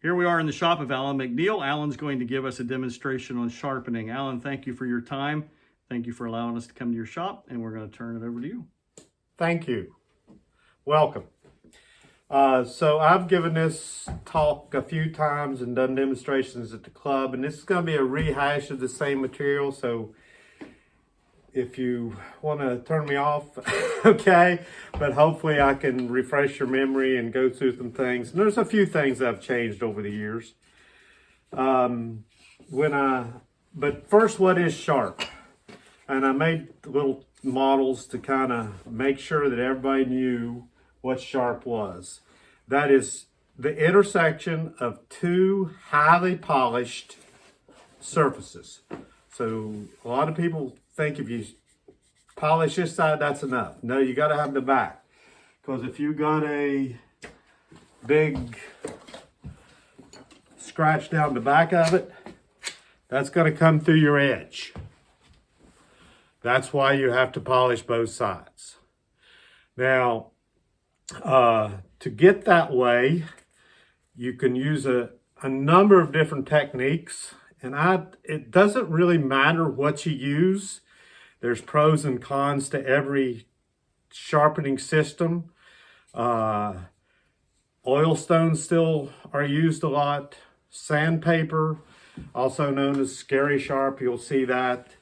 Here we are in the shop of Allan McNeel. Allan's going to give us a demonstration on sharpening. Allan, thank you for your time. Thank you for allowing us to come to your shop, and we're going to turn it over to you. Thank you. Welcome. So I've given this talk a few times and done demonstrations at the club, and this is going to be a rehash of the same material. So if you want to turn me off, okay, but hopefully I can refresh your memory and go through some things. And there's a few things that have changed over the years. But first, what is sharp? And I made little models to kind of make sure that everybody knew what sharp was. That is the intersection of two highly polished surfaces. So a lot of people think if you polish this side, that's enough. No, you got to have the back. Because if you got a big scratch down the back of it, that's going to come through your edge. That's why you have to polish both sides. Now, to get that way, you can use a number of different techniques. And it doesn't really matter what you use. There's pros and cons to every sharpening system. Oil stones still are used a lot. Sandpaper, also known as scary sharp, you'll see that.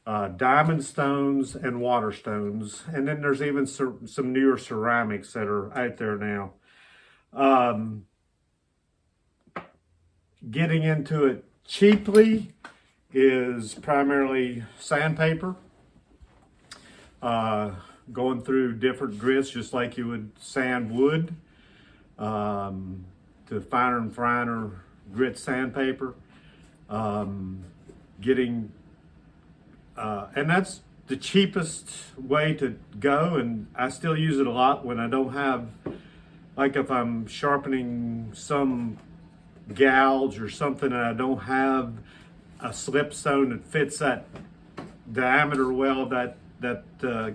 Diamond stones and water stones. And then there's even some newer ceramics that are out there now. Getting into it cheaply is primarily sandpaper. Going through different grits just like you would sand wood, to finer and finer grit sandpaper. And that's the cheapest way to go, and I still use it a lot when I don't have, like if I'm sharpening some gouge or something and I don't have a slipstone that fits that diameter well, that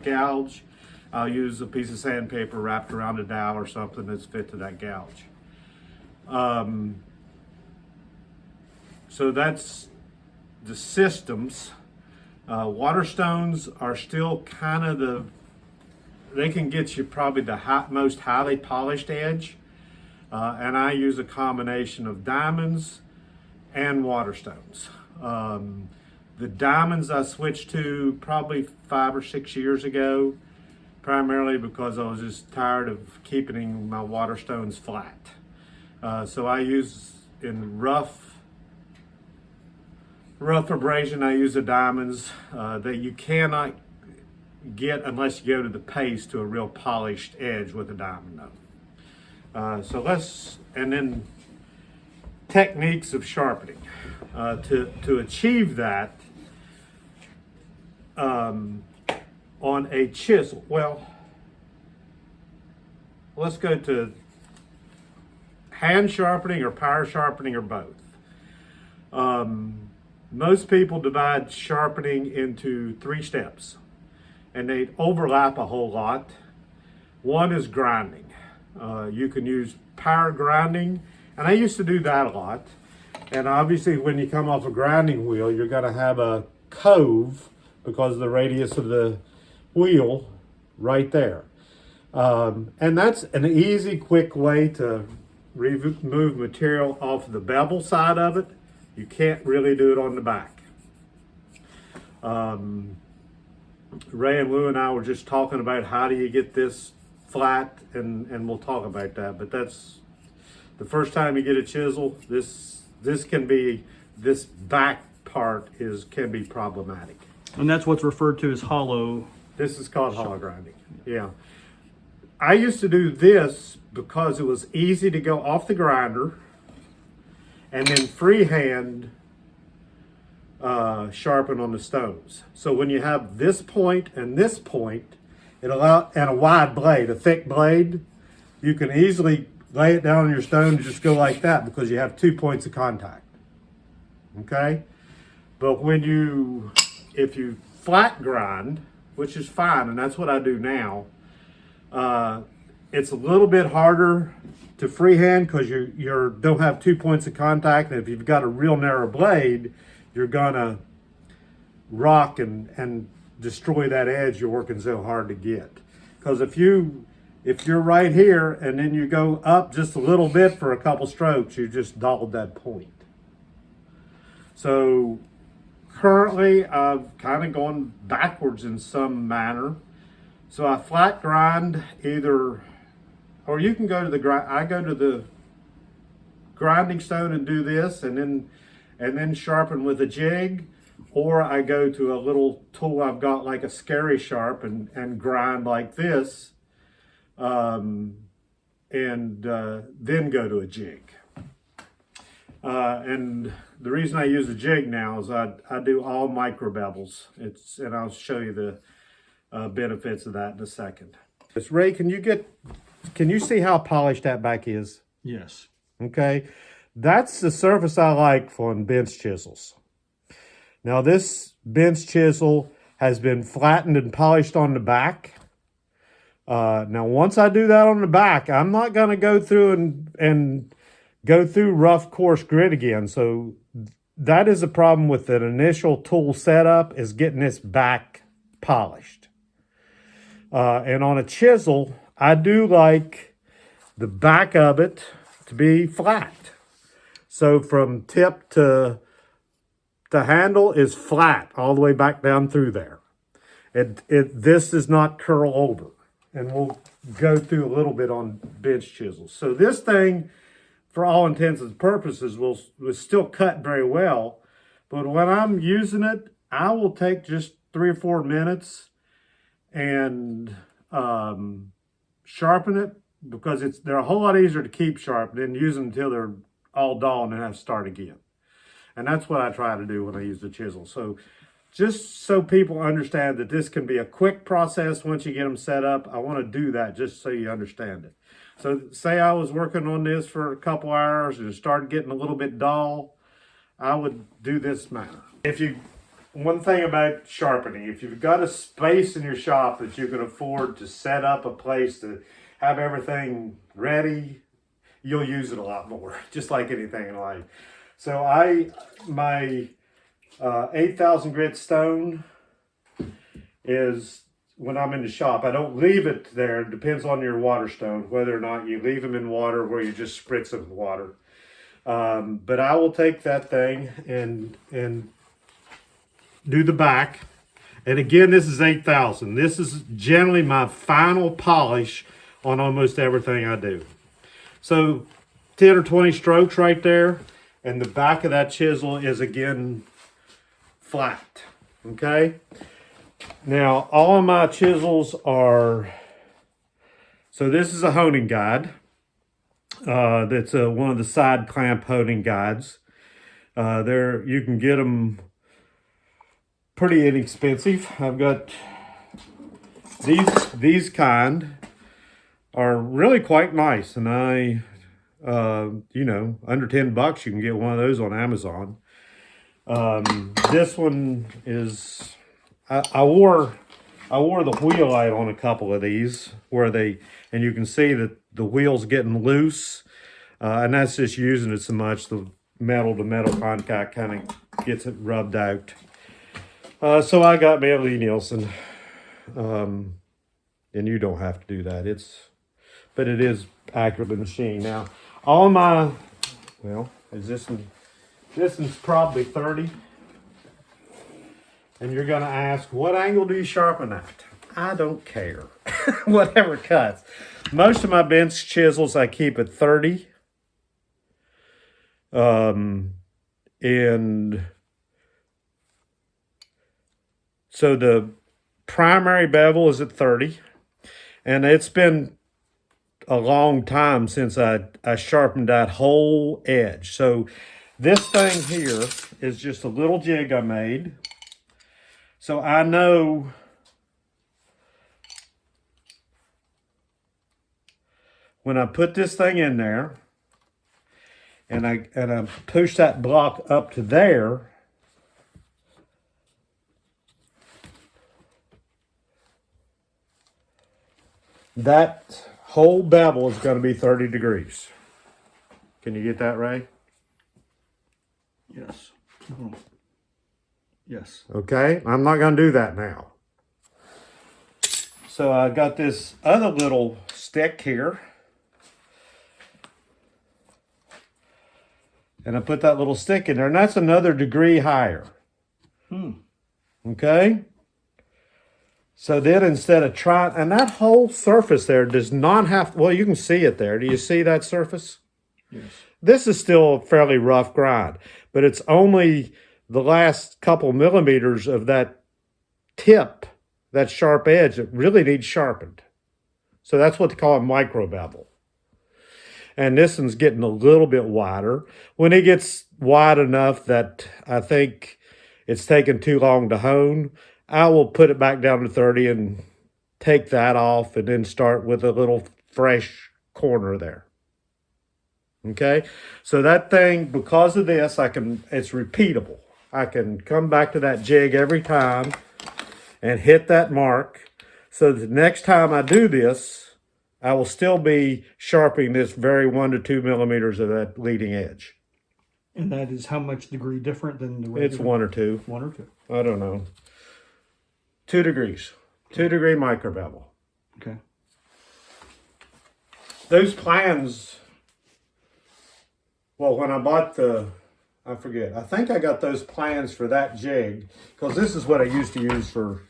gouge, I'll use a piece of sandpaper wrapped around a dowel or something that's fit to that gouge. So that's the systems. Water stones are still kind of they can get you probably the most highly polished edge. And I use a combination of diamonds and water stones. The diamonds I switched to probably 5 or 6 years ago, primarily because I was just tired of keeping my water stones flat. So I use in rough abrasion, I use the diamonds that you cannot get unless you go to the paste to a real polished edge with a diamond though. And then techniques of sharpening. To achieve that on a chisel, well, let's go to hand sharpening or power sharpening or both. Most people divide sharpening into 3 steps, and they overlap a whole lot. One is grinding. You can use power grinding, and I used to do that a lot. And obviously when you come off a grinding wheel, you're going to have a cove because of the radius of the wheel right there. And that's an easy, quick way to remove material off the bevel side of it. You can't really do it on the back. Ray and Lou and I were just talking about how do you get this flat, and we'll talk about that. But that's the first time you get a chisel. This back part can be problematic. And that's what's referred to as hollow. This is called hollow grinding. Yeah. I used to do this because it was easy to go off the grinder and then freehand sharpen on the stones. So when you have this point and this point, and a wide blade, a thick blade, you can easily lay it down on your stone and just go like that because you have 2 points of contact. Okay? But if you flat grind, which is fine, and that's what I do now, it's a little bit harder to freehand because you don't have 2 points of contact. And if you've got a real narrow blade, you're gonna rock and destroy that edge you're working so hard to get. Because if you're right here and then you go up just a little bit for a couple strokes, you just dulled that point. So currently I've kind of gone backwards in some manner. So I flat grind either, or you can go to the grind. I go to the grinding stone and do this, and then sharpen with a jig, or I go to a little tool I've got like a scary sharp and grind like this, and then go to a jig. And the reason I use a jig now is I do all micro bevels. And I'll show you the benefits of that in a second. Ray, can you see how polished that back is? Yes. Okay, that's the surface I like for bench chisels. Now this bench chisel has been flattened and polished on the back. Now once I do that on the back, I'm not going to go through and go through rough coarse grit again. So that is a problem with an initial tool setup, is getting this back polished. And on a chisel, I do like the back of it to be flat. So from tip to handle is flat all the way back down through there. This does not curl over. And we'll go through a little bit on bench chisels. So this thing, for all intents and purposes, will still cut very well. But when I'm using it, I will take just 3 or 4 minutes and sharpen it, because they're a whole lot easier to keep sharp than use them until they're all dull and then have to start again. And that's what I try to do when I use the chisel. So just so people understand that this can be a quick process once you get them set up, I want to do that just so you understand it. So say I was working on this for a couple hours and it started getting a little bit dull, I would do this manner. One thing about sharpening, if you've got a space in your shop that you can afford to set up a place to have everything ready, you'll use it a lot more, just like anything in life. So my 8,000 grit stone is, when I'm in the shop, I don't leave it there. It depends on your water stone, whether or not you leave them in water or you just spritz them with water. But I will take that thing and do the back. And again, this is 8,000. This is generally my final polish on almost everything I do. So 10 or 20 strokes right there. And the back of that chisel is again flat. Okay. Now all of my chisels are, so this is a honing guide. That's one of the side clamp honing guides. You can get them pretty inexpensive. I've got these kind are really quite nice, and under $10 you can get one of those on Amazon. This one is, I wore the wheel light on a couple of these and you can see that the wheel's getting loose, and that's just using it so much the metal to metal contact kind of gets it rubbed out. So I got my Lee Nielsen, and you don't have to do that. But it is accurately machined. Now, all my, this one's probably 30. And you're gonna ask, what angle do you sharpen at? I don't care, whatever cuts. Most of my bench chisels I keep at 30. And so the primary bevel is at 30. And it's been a long time since I sharpened that whole edge. So this thing here is just a little jig I made. So I know when I put this thing in there and I push that block up to there, that whole bevel is going to be 30 degrees. Can you get that, Ray? Yes. Oh. Yes. Okay, I'm not going to do that now. So I got this other little stick here. And I put that little stick in there, and that's another degree higher. Okay? So then instead of trying, and that whole surface there does not have, well, you can see it there. Do you see that surface? Yes. This is still a fairly rough grind, but it's only the last couple millimeters of that tip, that sharp edge, that really needs sharpened. So that's what they call a micro bevel. And this one's getting a little bit wider. When it gets wide enough that I think it's taken too long to hone, I will put it back down to 30 and take that off and then start with a little fresh corner there. Okay, so that thing, because of this, it's repeatable. I can come back to that jig every time and hit that mark. So the next time I do this, I will still be sharpening this very 1 to 2 millimeters of that leading edge. And that is how much degree different than the regular? It's 1 or 2. 1 or 2. I don't know. 2 degrees. 2 degree micro bevel. Okay. Those plans, well, when I bought I forget, I think I got those plans for that jig, because this is what I used to use for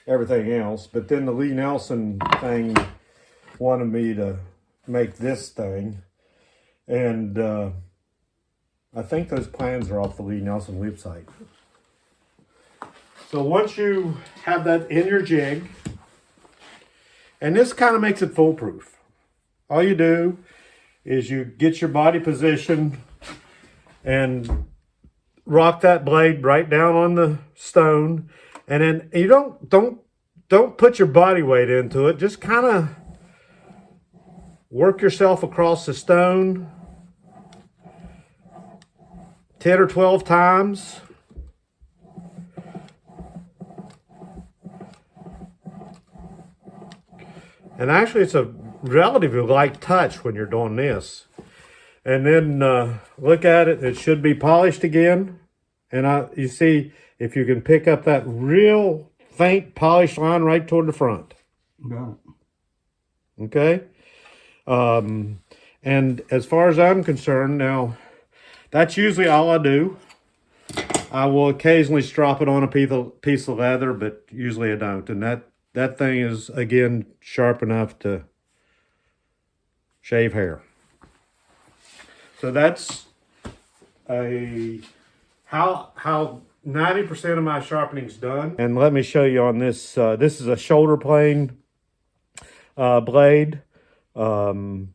everything else. But then the Lee Nelson thing wanted me to make this thing. And I think those plans are off the Lee Nelson website. So once you have that in your jig, and this kind of makes it foolproof. All you do is you get your body position and rock that blade right down on the stone, and then you don't put your body weight into it. Just kind of work yourself across the stone 10 or 12 times. And actually, it's a relatively light touch when you're doing this. And then look at it. It should be polished again. And you see, if you can pick up that real faint polished line right toward the front. Got it. Okay? And as far as I'm concerned, now, that's usually all I do. I will occasionally strop it on a piece of leather, but usually I don't. And that thing is, again, sharp enough to shave hair. So that's how 90% of my sharpening's done. And let me show you on this. This is a shoulder plane blade. Looks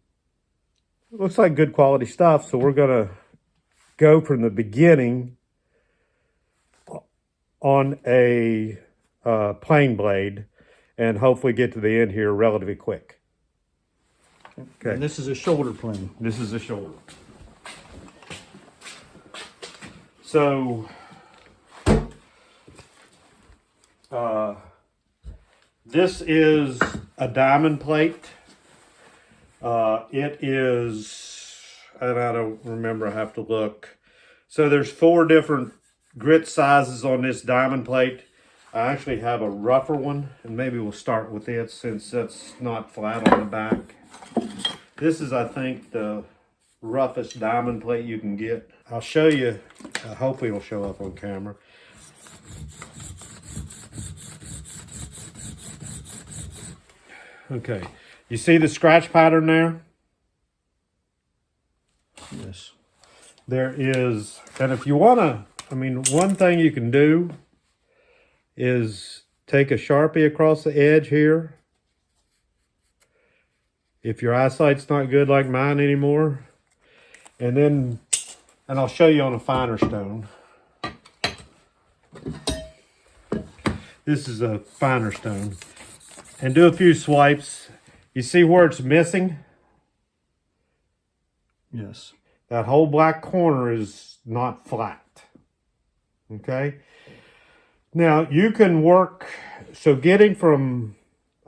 like good quality stuff. So we're going to go from the beginning on a plane blade and hopefully get to the end here relatively quick. Okay. And this is a shoulder plane. This is a shoulder. So, this is a diamond plate. It is, and I don't remember, I have to look. So there's 4 different grit sizes on this diamond plate. I actually have a rougher one, and maybe we'll start with it since that's not flat on the back. This is, I think, the roughest diamond plate you can get. I'll show you, hopefully it'll show up on camera. Okay, you see the scratch pattern there? Yes. There is, and if you want to, one thing you can do is take a Sharpie across the edge here. If your eyesight's not good like mine anymore. And I'll show you on a finer stone. This is a finer stone. And do a few swipes. You see where it's missing? Yes. That whole black corner is not flat. Okay? Now, you can work, so getting from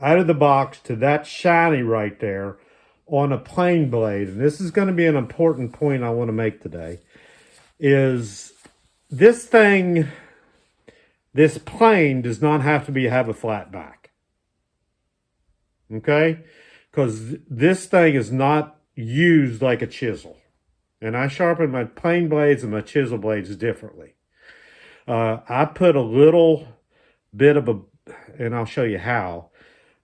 out of the box to that shiny right there on a plane blade, and this is going to be an important point I want to make today, is this thing, this plane does not have to have a flat back. Okay? Because this thing is not used like a chisel. And I sharpen my plane blades and my chisel blades differently. I put a little bit of and I'll show you how.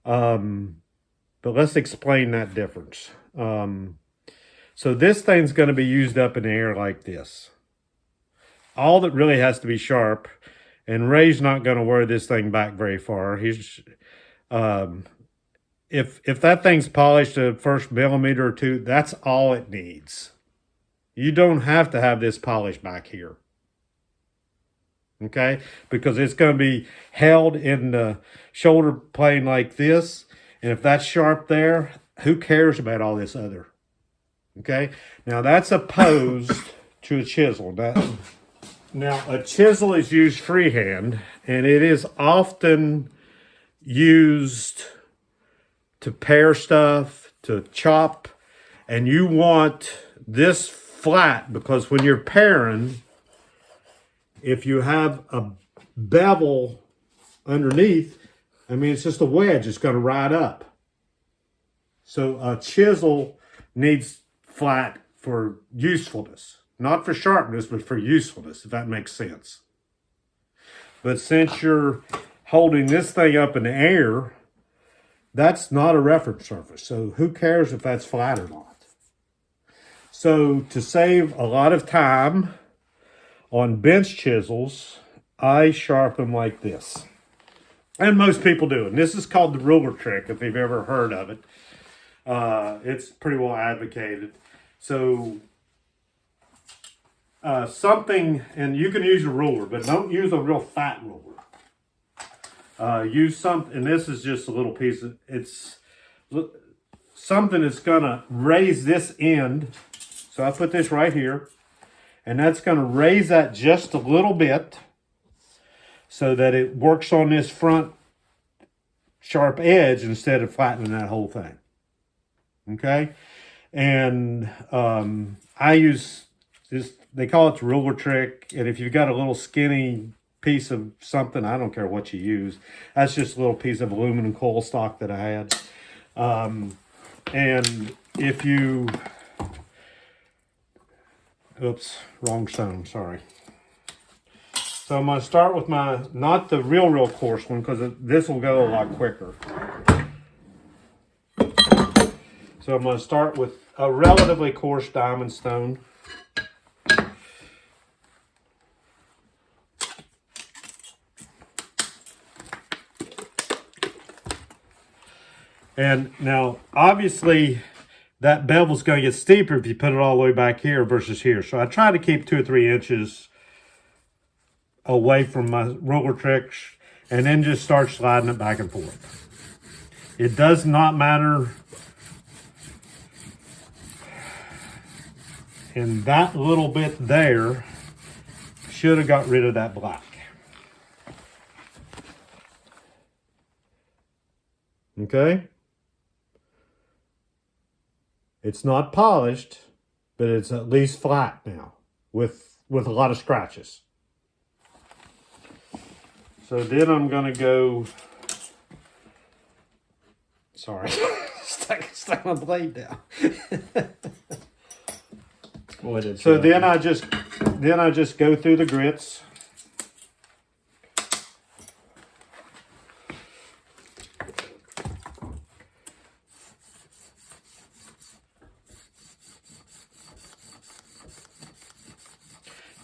But let's explain that difference. So this thing's going to be used up in the air like this. All that really has to be sharp, and Ray's not going to wear this thing back very far. He's, if that thing's polished a first millimeter or two, that's all it needs. You don't have to have this polished back here. Okay? Because it's going to be held in the shoulder plane like this. And if that's sharp there, who cares about all this other? Okay? Now that's opposed to a chisel. Now a chisel is used freehand, and it is often used to pare stuff, to chop, and you want this flat because when you're paring, if you have a bevel underneath, I mean, it's just a wedge. It's going to ride up. So a chisel needs flat for usefulness. Not for sharpness, but for usefulness, if that makes sense. But since you're holding this thing up in the air, that's not a reference surface. So who cares if that's flat or not? So to save a lot of time on bench chisels, I sharpen like this. And most people do. And this is called the ruler trick, if you've ever heard of it. It's pretty well advocated. So something, and you can use a ruler, but don't use a real fat ruler. Use something, and this is just a little piece of, it's something that's going to raise this end. So I put this right here, and that's going to raise that just a little bit so that it works on this front sharp edge instead of flattening that whole thing. Okay? And I use this, they call it the ruler trick, and if you've got a little skinny piece of something, I don't care what you use, that's just a little piece of aluminum coil stock that I had. And if you, oops, wrong stone, sorry. So I'm going to start with my, not the real coarse one, because this will go a lot quicker. So I'm going to start with a relatively coarse diamond stone. And now, obviously, that bevel's going to get steeper if you put it all the way back here versus here. So I try to keep 2 or 3 inches away from my ruler tricks and then just start sliding it back and forth. It does not matter. And that little bit there should have got rid of that black. Okay? It's not polished, but it's at least flat now with a lot of scratches. So then I'm going to go, sorry, stuck my blade down. So then I just go through the grits.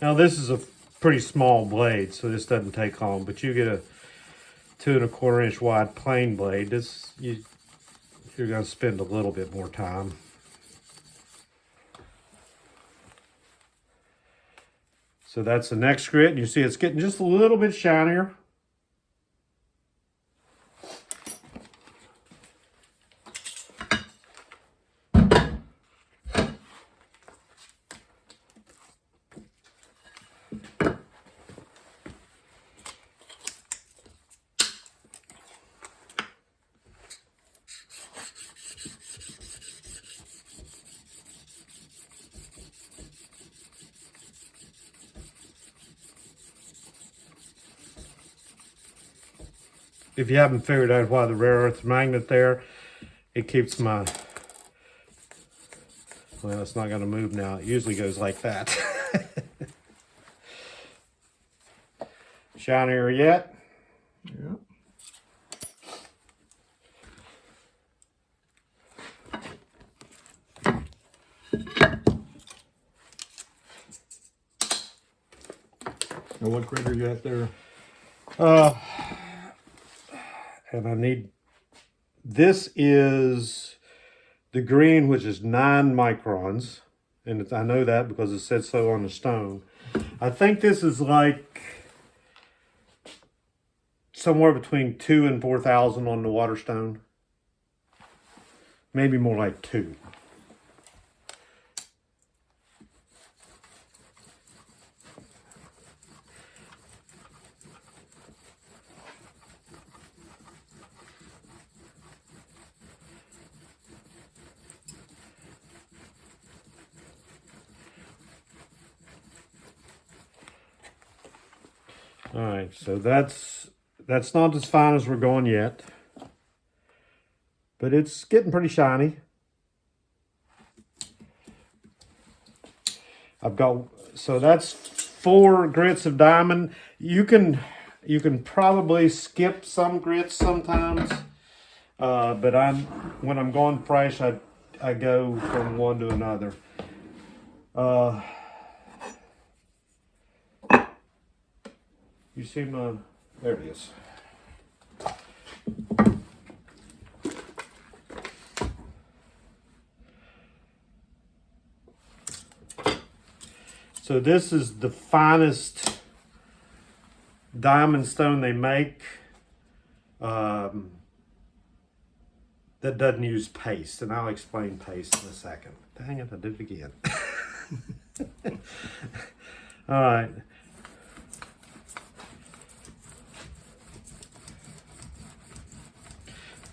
Now this is a pretty small blade, so this doesn't take long, but you get a 2 1/4 inch wide plane blade. You're going to spend a little bit more time. So that's the next grit, and you see it's getting just a little bit shinier. if you haven't figured out why the rare earth magnet there, it keeps my, well, it's not going to move now. It usually goes like that. Shinier yet? Yeah. Now what grid are you at there? And I need, this is the green, which is 9 microns. And I know that because it said so on the stone. I think this is like somewhere between 2 and 4,000 on the water stone. Maybe more like 2. All right, so that's not as fine as we're going yet, but it's getting pretty shiny. I've got, so that's 4 grits of diamond. You can probably skip some grits sometimes, but when I'm going fresh, I go from one to another. You see my, there it is. So this is the finest diamond stone they make that doesn't use paste, and I'll explain paste in a second. Dang it, I did it again. All right.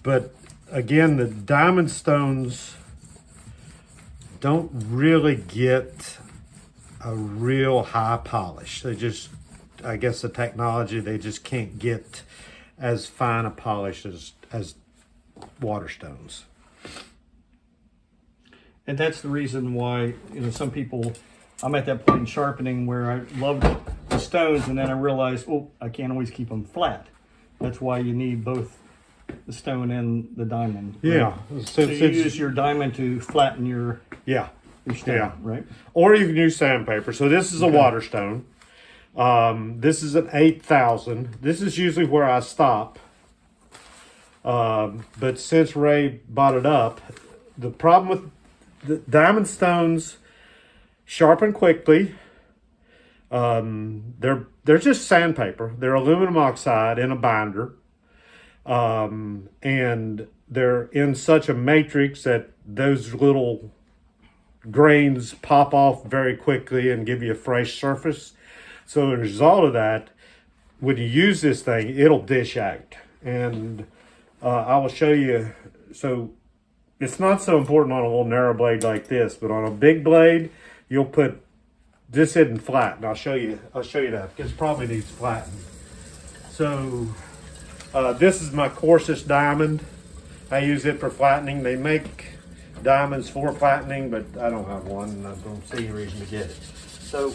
But again, the diamond stones don't really get a real high polish. They just, I guess the technology, they just can't get as fine a polish as water stones. And that's the reason why, some people, I'm at that point in sharpening where I love the stones, and then I realized, oh, I can't always keep them flat. That's why you need both the stone and the diamond. Right? Yeah. So you use your diamond to flatten your stone, yeah. right? Or you can use sandpaper. So this is a water stone. This is an 8,000. This is usually where I stop. But since Ray bought it up, the problem with the diamond stones sharpen quickly. They're just sandpaper. They're aluminum oxide in a binder. And they're in such a matrix that those little grains pop off very quickly and give you a fresh surface. So the result of that, when you use this thing, it'll dish out. And I will show you. So it's not so important on a little narrow blade like this, but on a big blade, you'll put, this isn't flat. And I'll show you that, because it probably needs flattened. So this is my coarsest diamond. I use it for flattening. They make diamonds for flattening, but I don't have one, and I don't see any reason to get it. So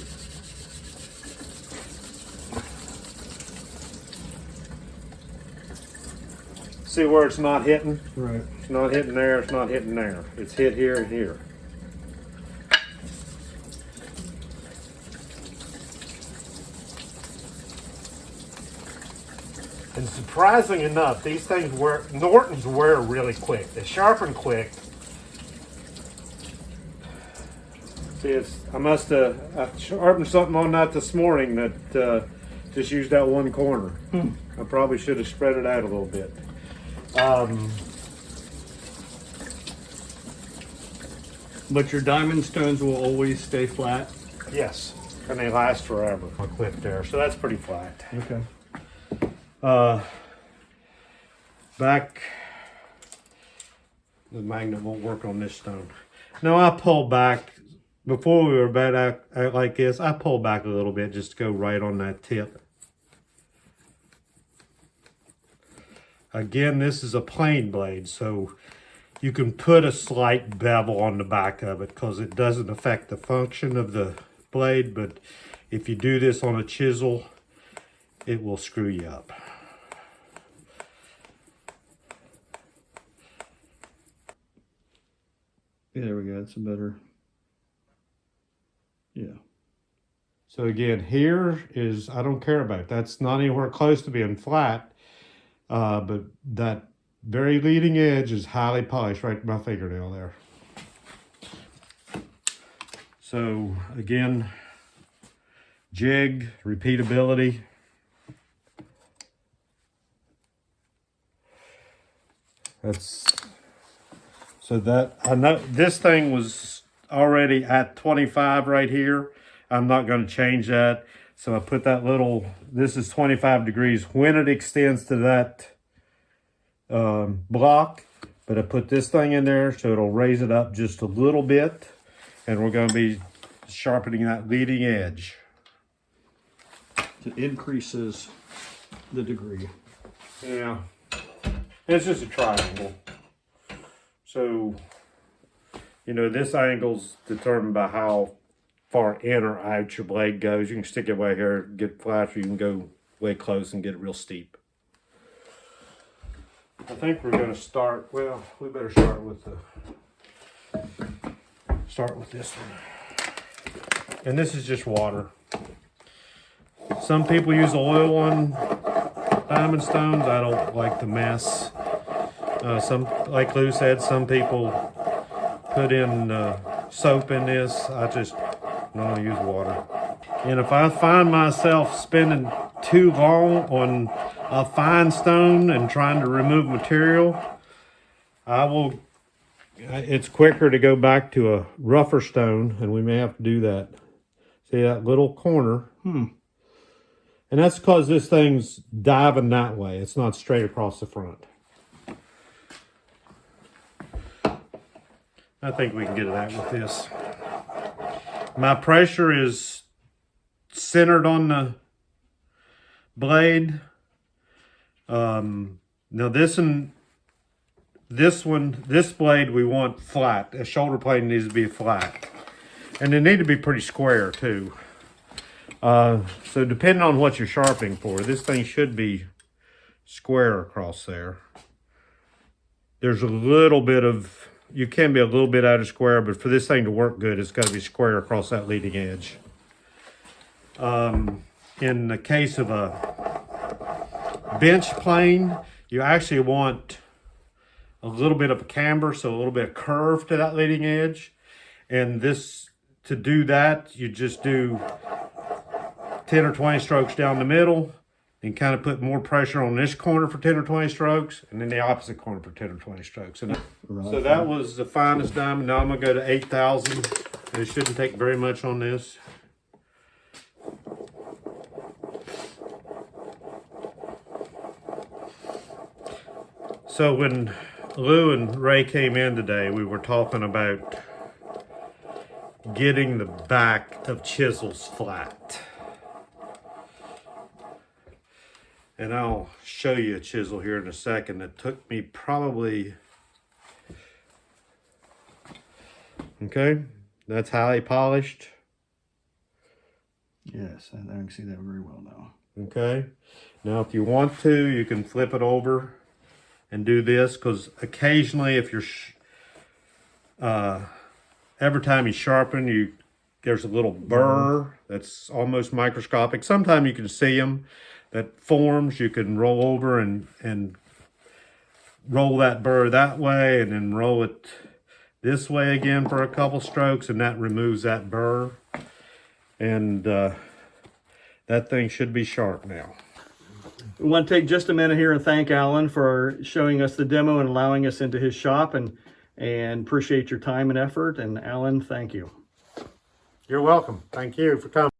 see where it's not hitting? Right. It's not hitting there, it's not hitting there. It's hit here and here. And surprising enough, these things wear, Nortons wear really quick. They sharpen quick. See, I must have sharpened something on that this morning that just used that one corner. I probably should have spread it out a little bit. But your diamond stones will always stay flat? Yes, and they last forever. A clip there, so that's pretty flat. Okay. Back, the magnet won't work on this stone. Now I pull back, before we were about out like this, I pull back a little bit just to go right on that tip. Again, this is a plain blade, so you can put a slight bevel on the back of it because it doesn't affect the function of the blade, but if you do this on a chisel, it will screw you up. Yeah, there we go. That's a better. Yeah. So again, here is, I don't care about it. That's not anywhere close to being flat, but that very leading edge is highly polished right to my fingernail there. So again, jig, repeatability. So that, I know this thing was already at 25 right here. I'm not going to change that. So I put that little, this is 25 degrees. When it extends to that block, but I put this thing in there so it'll raise it up just a little bit. And we're going to be sharpening that leading edge. It increases the degree. Yeah. It's just a triangle. So, you know, this angle's determined by how far in or out your blade goes. You can stick it way here, get flat, or you can go way close and get it real steep. I think we're going to start, well, we better start with this one. And this is just water. Some people use oil on diamond stones. I don't like the mess. Like Lou said, some people put in soap in this. I just don't use water. And if I find myself spending too long on a fine stone and trying to remove material, it's quicker to go back to a rougher stone, and we may have to do that. See that little corner? And that's because this thing's diving that way. It's not straight across the front. I think we can get it out with this. My pressure is centered on the blade. Now this blade we want flat. The shoulder blade needs to be flat. And they need to be pretty square too. So depending on what you're sharpening for, this thing should be square across there. There's a little bit of, you can be a little bit out of square, but for this thing to work good, it's got to be square across that leading edge. In the case of a bench plane, you actually want a little bit of a camber, so a little bit of curve to that leading edge. And this, to do that, you just do 10 or 20 strokes down the middle and kind of put more pressure on this corner for 10 or 20 strokes, and then the opposite corner for 10 or 20 strokes. And so that was the finest diamond. Now I'm going to go to 8,000. It shouldn't take very much on this. So when Lou and Ray came in today, we were talking about getting the back of chisels flat. And I'll show you a chisel here in a second. It took me probably, okay, that's highly polished. Yes, I can see that very well now. Okay, now if you want to, you can flip it over and do this, because occasionally if you're, every time you sharpen, there's a little burr that's almost microscopic. Sometimes you can see them. That forms, you can roll over and roll that burr that way, and then roll it this way again for a couple strokes, and that removes that burr. And that thing should be sharp now. We want to take just a minute here and thank Allan for showing us the demo and allowing us into his shop, and appreciate your time and effort. And Allan, thank you. You're welcome. Thank you for coming.